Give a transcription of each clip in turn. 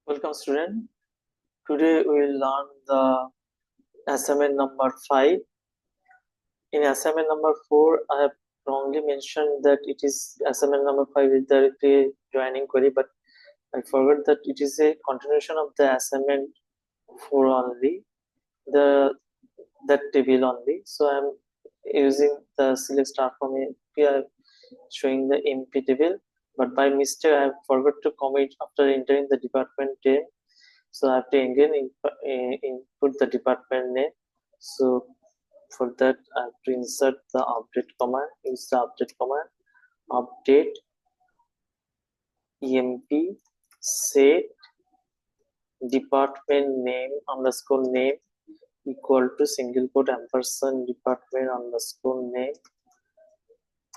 Welcome student. Today we will learn the assignment number 5. In assignment number 4, I have wrongly mentioned that it is assignment number 5 is the joining query, but I forgot that it is a continuation of the assignment 4 only, that table only. So I am using the select star from MP. I am showing the MP table, but by mistake I have forgot to comment after entering the department name. So I have to again input the department name. So for that I have to insert the update command. Use the update command. Update emp set department name underscore name equal to single quote ampersand department underscore name,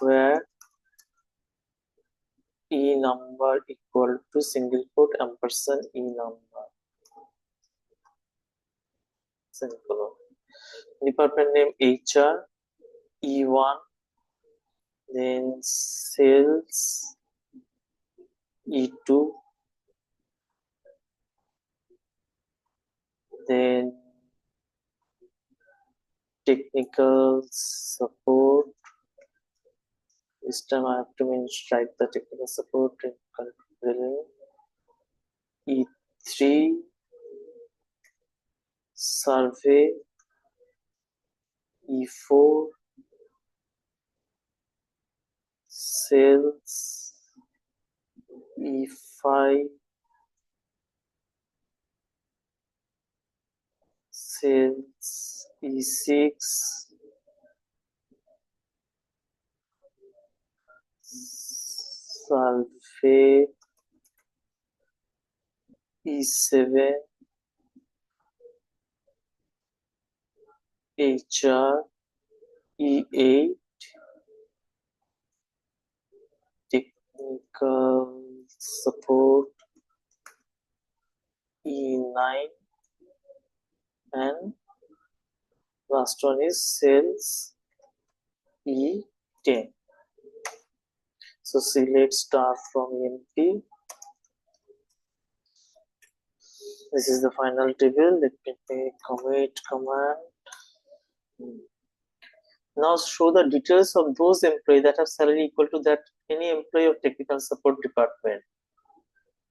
where e number equal to single quote ampersand e number. Simple. Department name HR E1, then sales E2, then technical support. This time I have to write the technical support in control. E3 survey, E4 sales, E5 sales, E6 survey, E7 HR, E8 technical support, E9, and last one is sales E10. So select star from MP. This is the final table. Let me make commit command. Now show the details of those employees that have salary equal to that any employee of technical support department.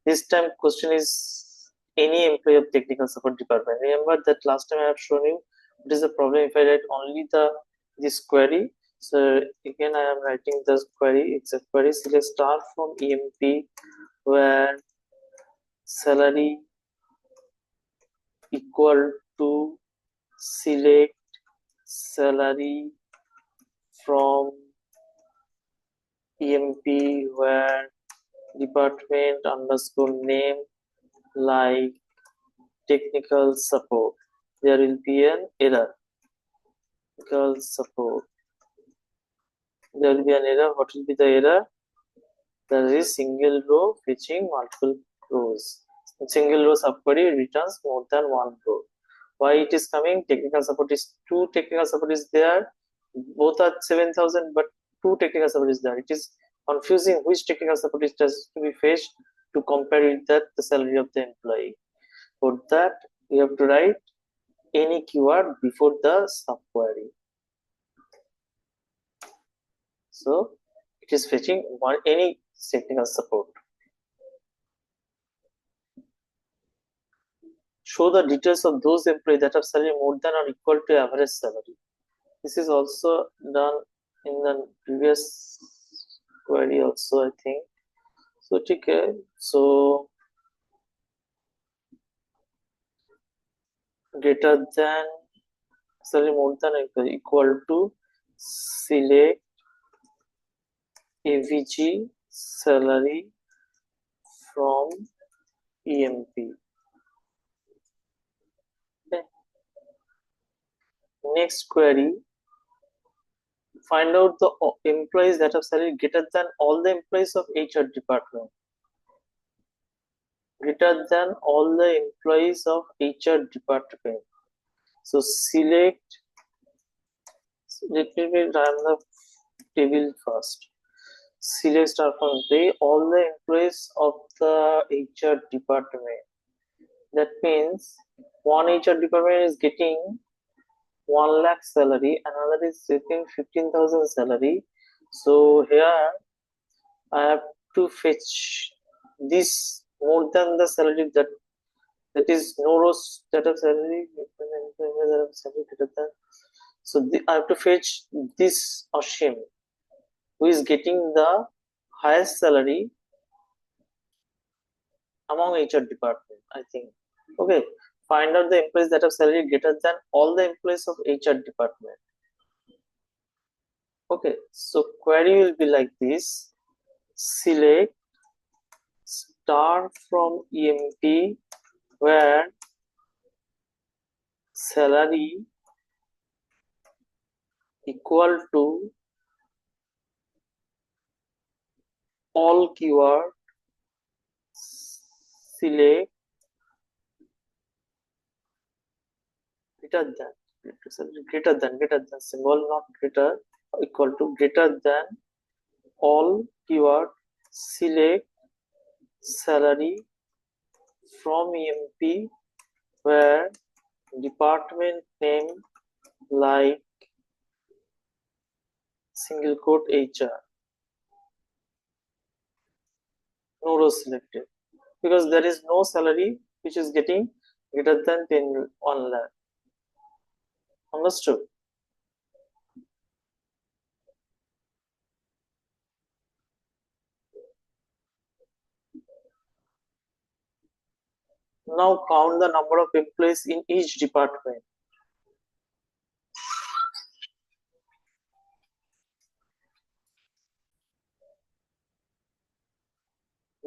This time question is any employee of technical support department. Remember that last time I have shown you what is the problem if I write only this query. So again I am writing this query. It's a query select star from EMP, where salary equal to select salary from EMP, where department underscore name like technical support. There will be an error. Technical support. There will be an error. What will be the error? There is single row fetching multiple rows. Single row subquery returns more than one row. Why it is coming? Technical support is two technical support is there. Both are 7,000, but two technical support is there. It is confusing which technical support is just to be fetched to compare with that the salary of the employee. For that, we have to write any keyword before the subquery. So it is fetching any technical support. Show the details of those employees that have salary more than or equal to average salary. This is also done in the previous query also, I think. So okay. So greater than salary more than or equal to select AVG salary from EMP. Okay. Next query, find out the employees that have salary greater than all the employees of HR department. Greater than all the employees of HR department. So select, let me run the table first. Select star from all the employees of the HR department. That means one HR department is getting 1 lakh salary, another is getting 15,000 salary. So here I have to fetch this more than the salary that is no rows that of salary greater than. So I have to fetch this Ashim who is getting the highest salary among HR department, I think. Okay, find out the employees that have salary greater than all the employees of HR department. Okay, so query will be like this: select star from EMP where salary equal to all keyword, select greater than symbol, not greater, equal to greater than all keyword, select salary from EMP where department name like single quote HR, no row selected, because there is no salary which is getting greater than 1 lakh. Understood? Now count the number of employees in each department.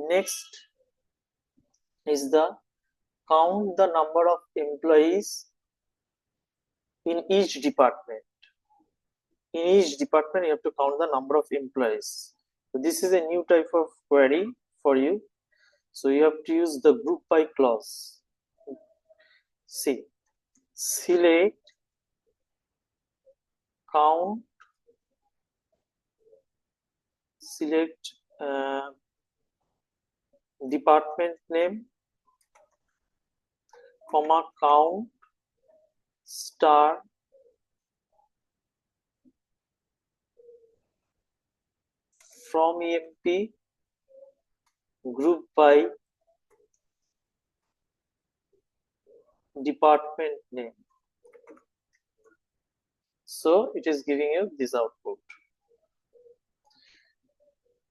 Next is the count the number of employees in each department. In each department, you have to count the number of employees. So this is a new type of query for you. So you have to use the group by clause. See, select count, select department name, comma count star from EMP group by department name. So it is giving you this output.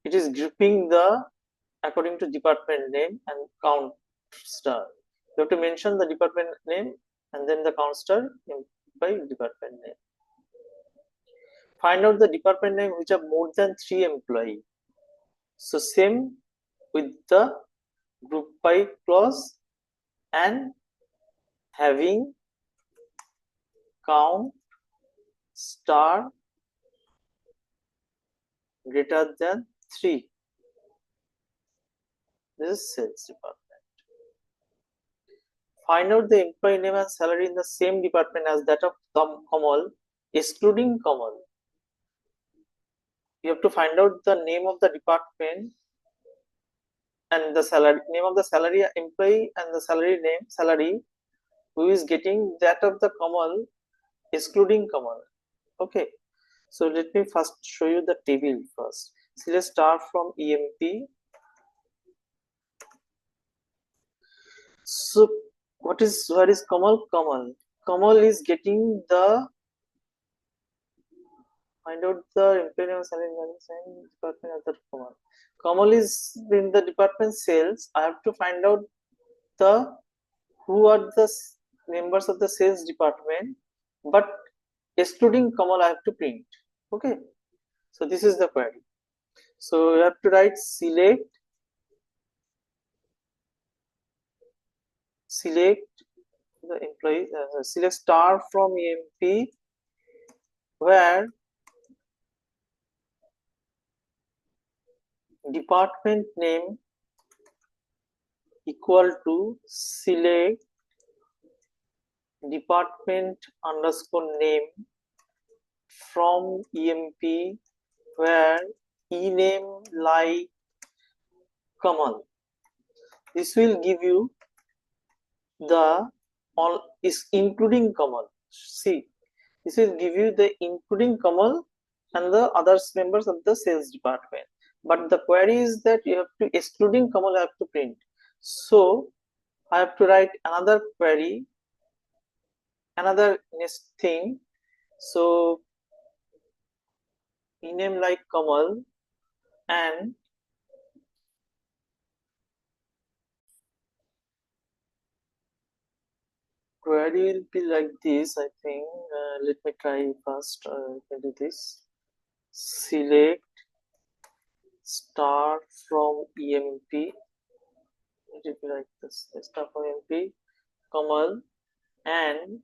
It is grouping the according to department name and count star. You have to mention the department name and then the count star by department name. Find out the department name which have more than 3 employees. So same with the group by clause and having count star greater than 3. This is sales department. Find out the employee name and salary in the same department as that of Kamal, excluding Kamal. You have to find out the name of the department and the salary name of the salary employee and the salary who is getting that of the Kamal, excluding Kamal. Okay, so let me first show you the table first. Select star from EMP. So where is Kamal? Kamal is getting the, find out the employee name, salary, and department of the Kamal. Kamal is in the department sales. I have to find out the who are the members of the sales department, but excluding Kamal I have to print. Okay, so this is the query. So you have to write select the employee, select star from EMP where department name equal to select department underscore name from EMP where ename like Kamal. This will give you the all is including Kamal. See, this will give you the including Kamal and the other members of the sales department. But the query is that you have to excluding Kamal, I have to print. So I have to write another query, another next thing. So rename like Kamal and query will be like this. I think let me try first. I can do this. Select star from EMP. It will be like this. Star from EMP, Kamal, and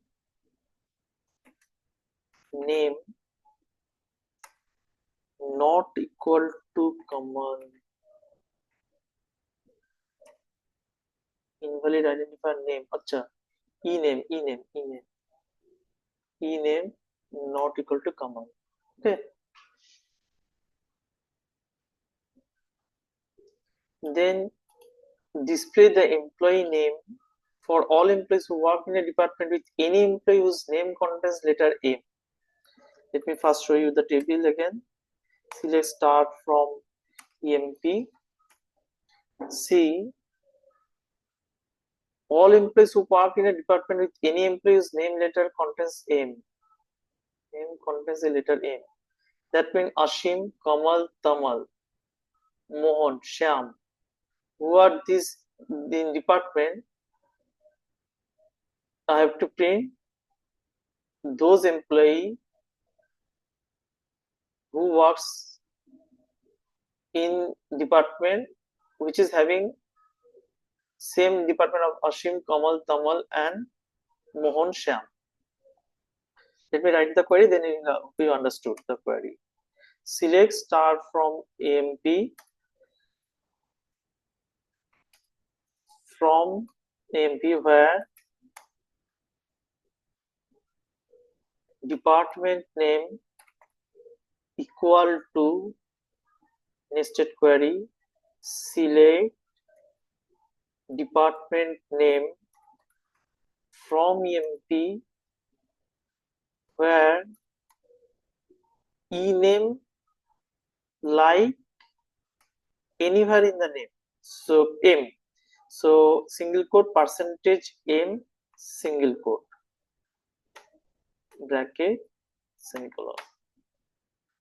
name not equal to Kamal. Invalid identifier name. Acha. Ename not equal to Kamal. Okay. Then display the employee name for all employees who work in a department with any employee whose name contains letter M. Let me first show you the table again. Select start from EMP. See, all employees who work in a department with any employee whose name letter contains M. Name contains a letter M. That means Ashim, Kamal, Tamal, Mohan, Shyam. Who are these in department? I have to print those employee who works in department which is having same department of Ashim, Kamal, Tamal and Mohan, Shyam. Let me write the query, then you understood the query. Select star from AMP where department name equal to nested query. Select department name from EMP where ename like anywhere in the name. So M. So single quote percentage M single quote bracket semicolon.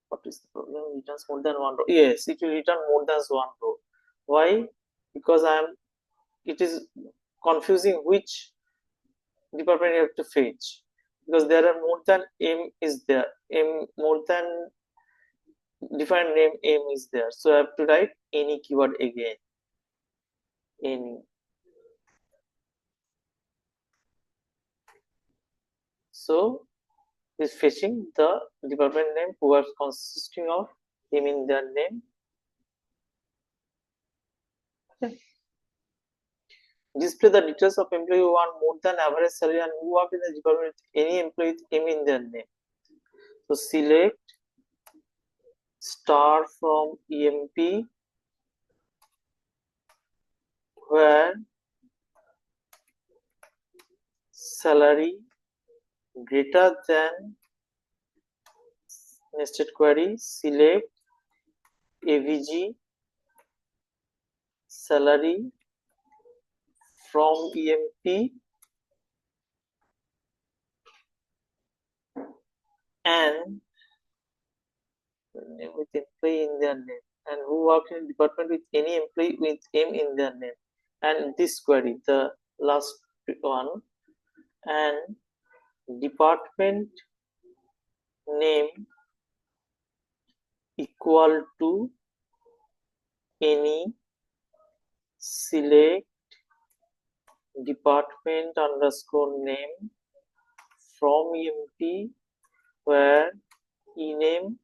What is the problem? It returns more than one row. Yes, it will return more than one row. Why? Because it is confusing which department you have to fetch, because there are more than M is there. M more than defined name M is there. So I have to write any keyword again. Any. So is fetching the department name who are consisting of M in their name. Okay. Display the details of employee who earn more than average salary and who work in the department with any employee with M in their name. So select star from EMP where salary greater than nested query. Select AVG salary from EMP and with employee in their name, and who work in department with any employee with M in their name, and this query, the last one, and department name equal to any. Select department underscore name from EMP where ename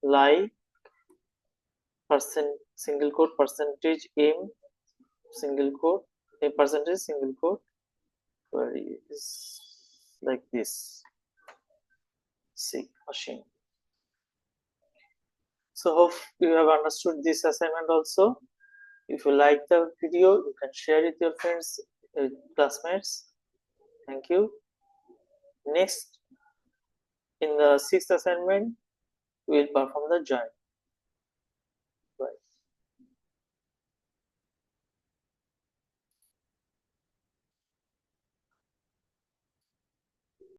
like single quote percentage M single quote a percentage single quote query is like this. See, Ashim. So hope you have understood this assignment also. If you like the video, you can share it with your friends. classmates. Thank you. Next, in the sixth assignment, we will perform the join.